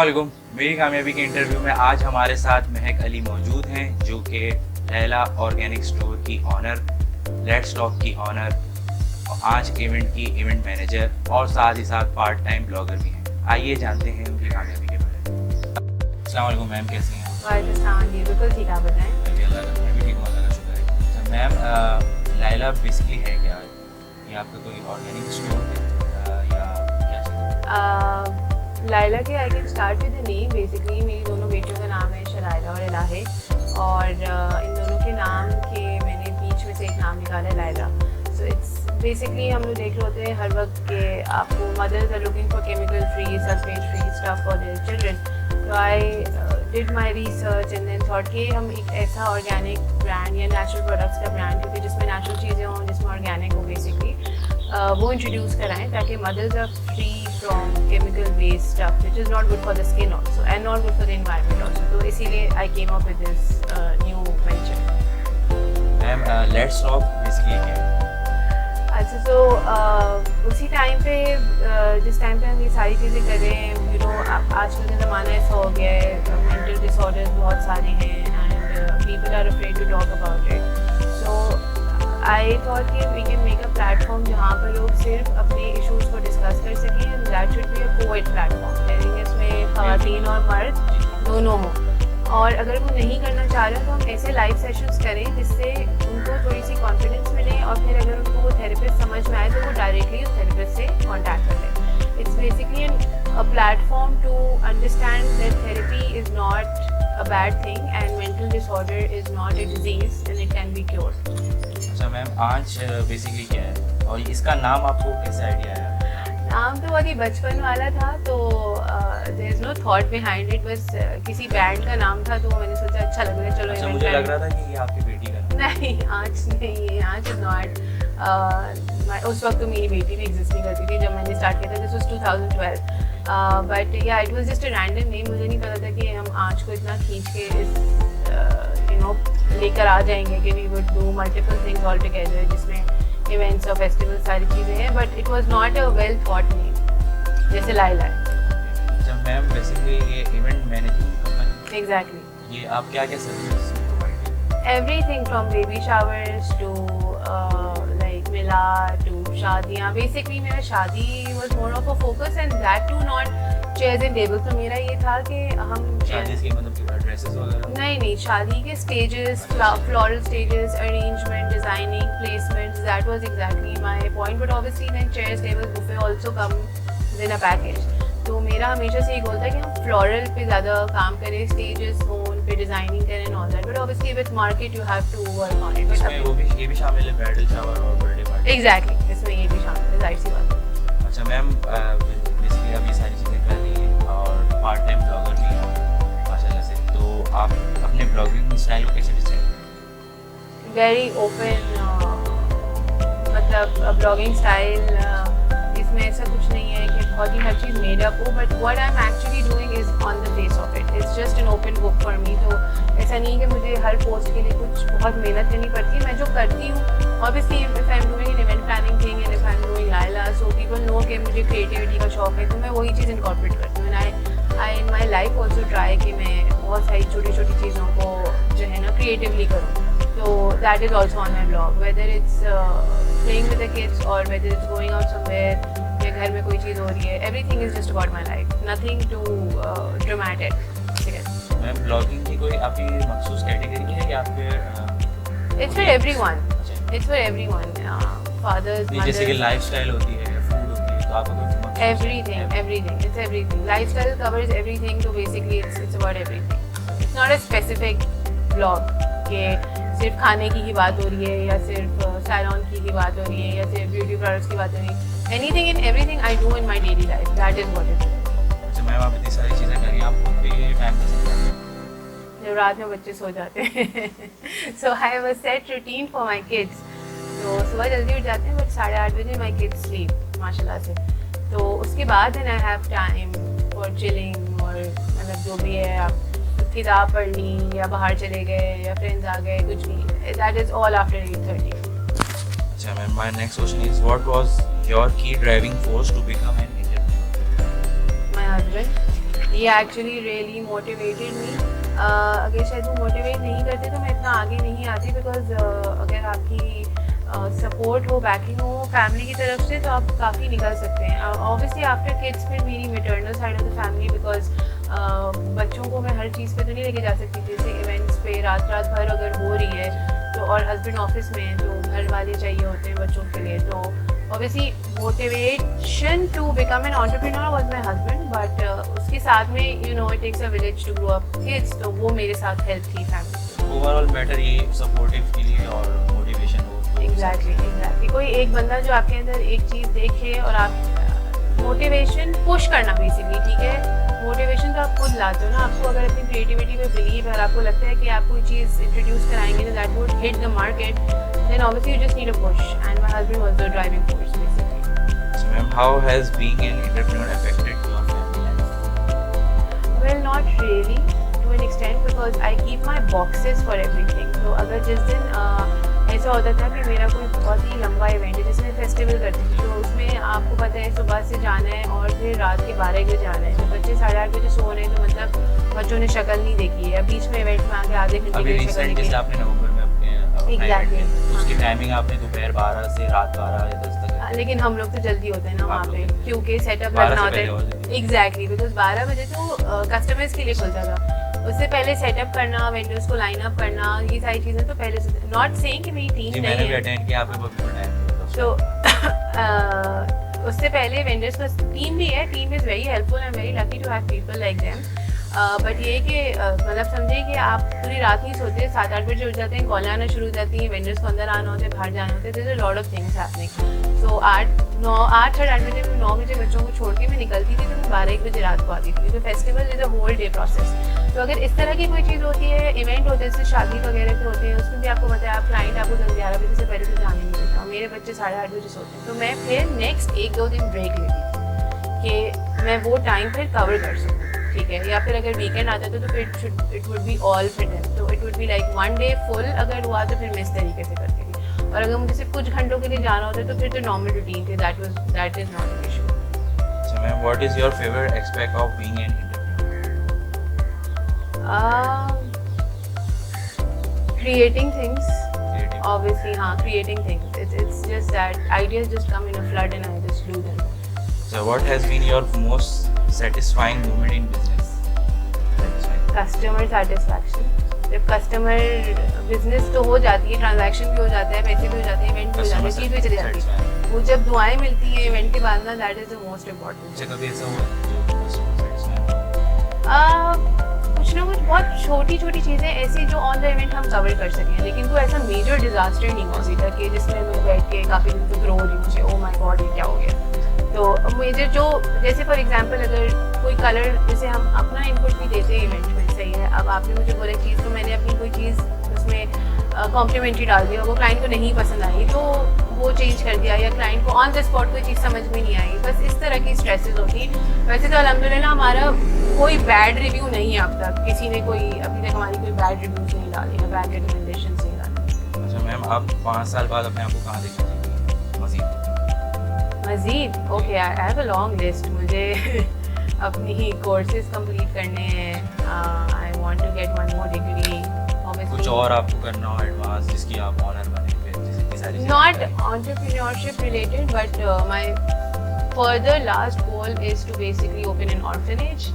अस्सलामुअलैकुम। मेरी कामयाबी के इंटरव्यू में आज हमारे साथ महक अली मौजूद हैं, जो कि लैला ऑर्गेनिक स्टोर की ऑनर, लेट्स टॉक की ऑनर, आज इवेंट की इवेंट मैनेजर और साथ ही साथ पार्ट टाइम ब्लॉगर भी हैं। आइए जानते हैं उनकी कामयाबी के बारे में। अस्सलामुअलैकुम मैम, कैसी हैं? बिल्कुल ठीक, आप बताएं। मैं भी ठीक हूँ, अल्लाह का शुक्र है। अच्छा मैम, लैला बेसिकली है क्या? ये आपका कोई ऑर्गेनिक स्टोर है या क्या चीज़? लाइला के I can start with the name. Basically मेरी दोनों बेटियों का नाम है शराइला और इलाहे, और इन दोनों के नाम के मैंने बीच में से एक नाम निकाला है लाइला। सो इट्स बेसिकली हम लोग देख रहे होते हैं हर वक्त के आपको mothers are looking for chemical free, sulphate free stuff for their children. तो I did my research and then thought कि हम एक ऐसा ऑर्गेनिक ब्रांड या नेचुरल प्रोडक्ट्स का ब्रांड, क्योंकि जिसमें नेचुरल चीज़ें हों, जिसमें ऑर्गेनिक हो बेसिकली, वो इंट्रोड्यूस कराएं ताकि mothers are free from chemical based stuff which is not good for the skin also and not good for the environment also. तो इसीलिए I came up with this new venture. Ma'am, let's talk basically क्या है? अच्छा, तो उसी time पे जिस time पे हम ये सारी चीज़ें कर रहे हैं, आजकल का ज़माना ऐसा हो गया है, मेंटल डिसऑर्डर्स बहुत सारे हैं and people are afraid to talk about it. So I thought कि we can make a platform जहाँ पर लोग सिर्फ अपने इश्यूज़ को डिस्कस कर सकें, and that should be a coed platform, यानी इसमें ख़वातीन और मर्द दोनों हों। और अगर वो नहीं करना चाह रहे तो हम ऐसे लाइव सेशंस करें जिससे उनको थोड़ी सी कॉन्फिडेंस मिले, और फिर अगर उनको वो थेरेपिस्ट समझ में आए तो वो डायरेक्टली उस थेरेपिस्ट से कॉन्टैक्ट कर लें। It's basically a platform to understand that therapy is not a bad thing and mental disorder is not a disease and it can be cured. अच्छा मैम, आज बेसिकली क्या है और इसका नाम आपको कैसे आइडिया आया? नाम तो बहुत ही बचपन वाला था, तो there is no thought behind it, बस किसी बैंड का नाम था तो मैंने सोचा अच्छा लग रहा है, चलो। अच्छा, मुझे लग रहा था कि ये आपकी बेटी का नाम। नहीं, आज नहीं है, आज इज नॉट। उस वक्त तो मेरी बेटी भी एग्जिस्ट नहीं करती थी जब मैंने स्टार्ट किया था। दिस वाज 2012, बट या it was just a random name. मुझे नहीं पता था कि हम आज को इतना खींच के इस लेकर आ जाएंगे कि we would do multiple things all together, जिसमें इवेंट्स और फेस्टिवल सारी चीज़ें हैं, but it was not a well thought name जैसे लाइला है। जब मैम बेसिकली ये इवेंट मैनेजमेंट कंपनी, एग्जैक्टली, ये आप क्या क्या सर्विस प्रोवाइड करते हैं? everything from baby showers to like मिला to शादियाँ। बेसिकली मेरा शादी was more of a focus and that too not chairs and tables। तो मेरा ये था कि हम शादी के मतलब ड्रेसेस वगैरह? नहीं, शादी के stages, floral stages, arrangement, designing, placements, that was exactly my point. But obviously then chairs, tables, buffet also come in a package. तो मेरा हमेशा से ये गोल था कि हम फ्लोरल पे ज़्यादा काम करें, स्टेजेस हों, उन पे डिज़ाइनिंग करें and all that. But obviously with market you have to work on it. इसमें वो भी ये भी शामिल है, ब्राइडल शावर और बर्थडे पार्टी? एग्जैक्टली, इसमें ये भी शामिल है, जाहिर सी बात है। अच्छा मैम, बेसिकली आप ये सारी चीज़ें कर रही हैं और पार्ट टाइम ब्लॉगर भी हैं माशाल्लाह से, तो आप अपने ब्लॉगिंग स्टाइल को कैसे डिसाइड करें? वेरी ओपन, मतलब ब्लॉगिंग स्टाइल, इसमें ऐसा कुछ नहीं है कि बहुत ही हर चीज़ मेड अप हो, but what I am actually doing is on the face of it. It's just an open book for me. तो ऐसा नहीं है कि मुझे हर पोस्ट के लिए कुछ बहुत मेहनत करनी पड़ती है। मैं जो करती हूँ, obviously if I am doing an event planning thing and if I am doing Laila, so people know कि मुझे क्रिएटिविटी का शौक है, तो मैं वही चीज़ इनकॉर्पोरेट करती हूँ। आई इन माई लाइफ ऑल्सो ट्राई कि मैं बहुत सारी छोटी छोटी चीज़ों को जो है ना क्रिएटिवली करूँ। तो that is also on my blog, whether it's playing with the kids और whether it's going out somewhere या घर में कोई चीज़ हो रही है। Everything is just about my life, nothing too dramatic. ठीक है मैम, ब्लॉगिंग की कोई आपकी मखसूस कैटेगरी है या फिर it's for everyone, it's for everyone, fathers, जैसे कि लाइफस्टाइल होती है, फूड होती है, तो आपका कोई मखसूस everything, it's everything. Lifestyle covers everything, so basically it's about everything. It's not a specific blog कि सिर्फ खाने की बात हो रही है या सिर्फ सैलून की बात हो रही है या सिर्फ ब्यूटी प्रोडक्ट्स की बात हो रही है। Anything and everything I do in my daily life, that is what it is. अच्छा मैम, आप इतनी सारी चीज़ें कर रही हैं, आप खुद पे टाइम कैसे निकालते हैं? जब रात में बच्चे सो जाते हैं so I have a set routine for my kids. तो सुबह जल्दी उठ जाते हैं, बट 8:30 बजे my kids sleep माशाल्लाह से। तो उसके बाद then I have time for chilling, और मतलब जो भी है, आप किताब पढ़ ली या बाहर चले गए या फ्रेंड्स आ गए, कुछ भी, that is all after 8:30. अच्छा ma'am, my next question is what was your key driving force to become an entrepreneur? My husband. ये एक्चुअली रियली मोटिवेटेड मी। अगर शायद वो मोटिवेट नहीं करते तो मैं इतना आगे नहीं आती, बिकॉज अगर आपकी सपोर्ट हो, बैकिंग हो फैमिली की तरफ से, तो आप काफ़ी निकल सकते हैं। ऑब्वियसली आफ्टर किड्स फिर मेरी maternal side of the family, because बच्चों को मैं हर चीज़ पे तो नहीं लेके जा सकती, जैसे इवेंट्स पे रात रात भर अगर हो रही है तो, और हस्बैंड ऑफिस में है तो घर वाले चाहिए होते हैं बच्चों के लिए। तो obviously motivation to become an entrepreneur was my husband, but उसके साथ में you know it takes a village to grow up kids, तो वो मेरे साथ हेल्प थी फैमिली। ओवरऑल मैटर ये सपोर्टिव के लिए और मोटिवेशन हो। एग्जैक्टली कोई एक बंदा जो आपके अंदर एक चीज़ देखे और आप मोटिवेशन पुश करना बेसिकली, ठीक है। मोटिवेशन तो आप खुद लाते हो ना, आपको अगर अपनी क्रिएटिविटी पे बिलीव है और आपको लगता है कि आप कोई चीज़ इंट्रोड्यूस कराएंगे तो that would hit the market, then obviously you just need a push, and my husband was the driving force basically. So ma'am, how has being an entrepreneur affected your family life? Well, not really to an extent, because I keep my boxes for everything. तो अगर जिस दिन ऐसा होता था कि मेरा कोई बहुत ही लंबा इवेंट है, जैसे मैं फेस्टिवल करती थी, तो उसमें आपको पता है सुबह से जाना है और फिर रात के 12 बजे जाना है, तो बच्चे 8:30 बजे सो रहे हैं, तो मतलब बच्चों ने शक्ल नहीं देखी है, बीच में इवेंट में आके आधे घंटे अभी की शक्ल रिसेंट देखी जैसे है। आपने नवंबर में अपने Exactly, हाँ। उसकी टाइमिंग आपने दोपहर 12 से रात 12 या 10 तक। लेकिन हम लोग तो जल्दी होते हैं ना वहाँ आप पे, लोग क्योंकि सेटअप 12 लगना से होता पहले हो है। जाती है। एग्जैक्टली, बिकॉज 12 बजे तो कस्टमर्स के लिए खुलता था, उससे पहले सेटअप करना, वेंडर्स को लाइन अप करना, ये सारी चीज़ें तो पहले से। नॉट सेइंग कि मेरी टीम जी नहीं मैंने भी है, अटेंड किया आपके बहुत टाइम। तो उससे पहले वेंडर्स का टीम भी है, team is very helpful, I am very lucky to have people like them. But ये कि मतलब समझे कि आप पूरी रात नहीं सोते, 7-8 बजे उठ जाते हैं, कॉल आना शुरू हो जाती है, वेंडर्स को अंदर आना होता है, बाहर जाना होता है, there is a lot of things happening. So 8 साढ़े 8 बजे 9 बजे बच्चों को छोड़ के मैं निकलती थी, तो मैं 12-1 बजे रात को आती थी। तो festival is a whole day process. तो अगर इस तरह की कोई चीज़ होती है, इवेंट होते हैं जैसे शादी वगैरह के होते हैं, उसमें भी आपको पता है आप क्लाइंट आपको 10-11 बजे से पहले तो जाने नहीं देता, मेरे बच्चे 8:30 बजे सोते हैं, तो मैं फिर नेक्स्ट 1-2 दिन ब्रेक लेती थी कि मैं वो टाइम फिर कवर कर सकूँ, ठीक है। या फिर अगर वीकेंड आता था तो फिर it would be all fit है, तो it would be like 1 day full अगर हुआ तो फिर मैं इस तरीके से करती थी। और अगर मुझे सिर्फ कुछ घंटों के लिए जाना होता तो फिर तो नॉर्मल रूटीन थी, that is not an issue. So ma'am, what is your favorite aspect of being an entrepreneur? Creating things, Creative. obviously, हाँ, creating things. It's just that ideas just come in a flood and I just do them. So what has been your most satisfying moment in business? Customer satisfaction. जब customer business तो हो जाती है, transaction भी हो जाता है, पैसे भी हो जाते हैं, इवेंट भी हो जाते हैं, चीज़ भी चली जाती है, वो जब दुआएं मिलती हैं इवेंट के बाद ना, that is the most important. अच्छा कभी ऐसा हुआ जो customer satisfied? कुछ ना कुछ बहुत छोटी छोटी चीज़ें ऐसी जो ऑन द इवेंट हम कवर कर सकें, लेकिन कोई ऐसा मेजर डिजास्टर नहीं हुआ अभी तक कि जिसमें मैं बैठ के काफ़ी दिन तक रो रही हूँ, मुझे ओ माय गॉड ये क्या हो गया। तो मेजर जो, जैसे फॉर एग्जांपल अगर कोई कलर, जैसे हम अपना इनपुट भी देते हैं इवेंट में, सही है, अब आपने मुझे बोला चीज़ तो मैंने अपनी कोई चीज़ उसमें कॉम्प्लीमेंट्री डाल दिया, वो क्लाइंट को नहीं पसंद आई तो वो चेंज कर दिया, या क्लाइंट को ऑन द स्पॉट कोई चीज़ समझ में नहीं आई, बस इस तरह की स्ट्रेसेस होती हैं। वैसे तो अल्हम्दुलिल्लाह हमारा कोई बैड रिव्यू नहीं है अब तक, किसी ने कोई अभी तक हमारी कोई बैड रिव्यूज़ नहीं डाली है, बैड रिकमेंडेशन नहीं डाली। अच्छा मैम, आप 5 साल बाद अपने आप को कहाँ देखते हैं मज़ीद? मज़ीद okay, I have a long list. मुझे अपनी कोर्सेज कंप्लीट करने हैं, I want to get one more degree, कुछ और आपको करना हो एडवांस जिसकी आप ऑनर बने, फिर जिसकी सारी चीज़ें not हैं। entrepreneurship related, but my further last goal is to basically open an orphanage.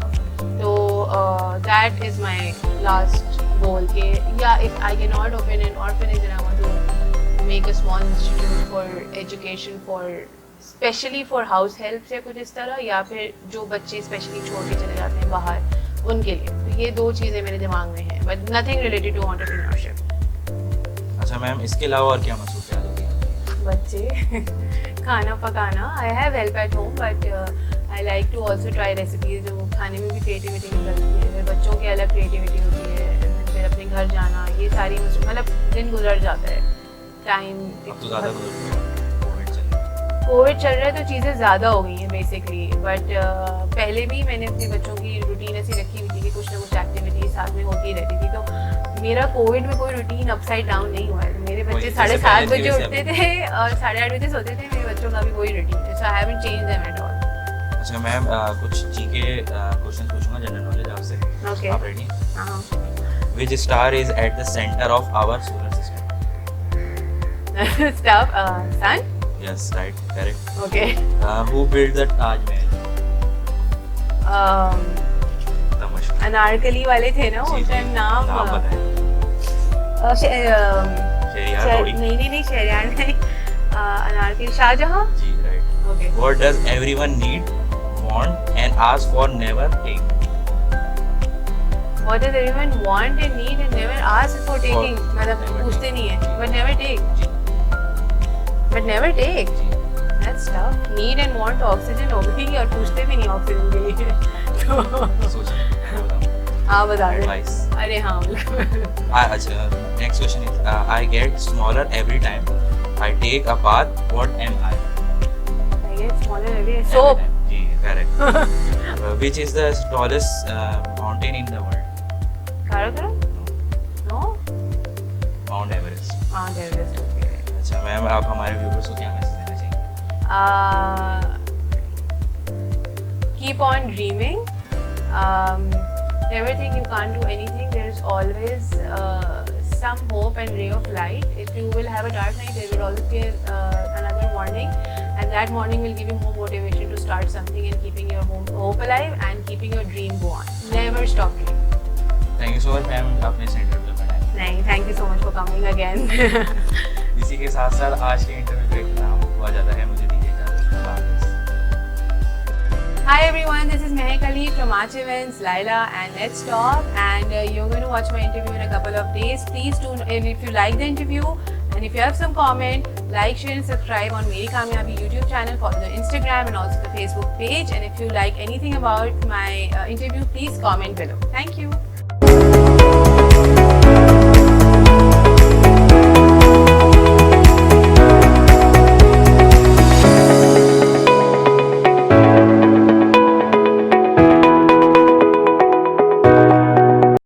So that is my last goal. Yeah, if I cannot open an orphanage, then I want to make a small institute for education, for especially for house help या कुछ इस तरह, या फिर जो बच्चे specially छोड़ के चले जाते हैं बाहर, उनके लिए। तो ये 2 चीज़ें मेरे दिमाग में हैं, but nothing related to entrepreneurship. अच्छा मैम, इसके अलावा और क्या मसरूफियात होती हैं? बच्चे खाना पकाना, I have help at home, but I like to also try recipes, जो खाने में भी क्रिएटिविटी निकलती है, फिर बच्चों की अलग क्रिएटिविटी होती है, फिर अपने घर जाना, ये सारी मतलब दिन गुजर जाता है टाइम। अब तो ज़्यादा कोविड चल रहा है। कोविड चल रहा है तो चीज़ें ज़्यादा हो गई हैं बेसिकली, बट पहले भी मैंने अपने बच्चों की रूटीन ऐसी रखी हुई थी कि कुछ ना कुछ एक्टिविटी साथ में होती रहती थी, तो मेरा कोविड में कोई रूटीन अपसाइड डाउन नहीं हुआ है। तो मेरे बच्चे 7:30 बजे उठते थे और 8:30 बजे सोते थे, मेरे बच्चों का भी वही रूटीन है, so I haven't changed them at all. अच्छा मैम, कुछ जीके क्वेश्चन पूछूंगा पूछूंगा जनरल नॉलेज आपसे। Okay. आप रेडी हैं? हाँ। Which star is at the center of our solar system? Stuff. Sun. Yes, right, correct. Okay. Who built the Taj Mahal? The mushroom. Anarkali वाले थे ना जी, उनका जी, नाम बताएं। शहरयार थोड़ी। नहीं शहरयार नहीं, अनारकली शाहजहां। जी, right. Okay. What does everyone need, want, and ask for, never take? What does everyone want and need and never ask for taking? मतलब never पूछते take. नहीं है, but never take. Ji, But never take. Ji. That's tough. Need and want oxygen होगी और पूछते भी नहीं oxygen के लिए। तो सोचिए, मैं बताऊं। हाँ बता दो। Advice. अरे हाँ बिल्कुल। अच्छा, next question is, I get smaller every time I take a bath. What am I? I get smaller every day. Every Soap. time. जी, correct. Which is the tallest mountain in the world? Karakoram? No. Mount Everest. Mount Everest. Okay. अच्छा ma'am, आप हमारे viewers को क्या message देना चाहेंगे? Keep on dreaming. Never think you can't do anything. There is always some hope and ray of light. If you will have a dark night, there will always be another morning, and that morning will give you more motivation to start something and keeping your hope alive and keeping your dream go on. Never stop dreaming. Thank you so much ma'am, आपने इस interview में बनाया। नहीं, thank you so much for coming again. इसी के साथ साथ आज के इंटरव्यू का इख्तिताम हुआ जाता है। मुझे दीजिए इजाज़त। अल्लाह हाफ़िज़। Hi everyone, this is Mehak Ali from Arch Events, Laila and Let's Talk, and you're going to watch my interview in a couple of days. Please do, and if you like the interview and if you have some comment, like, share and subscribe on Meri Kamyabi YouTube channel, follow the Instagram and also the Facebook page, and if you like anything about my interview, please comment below. Thank you.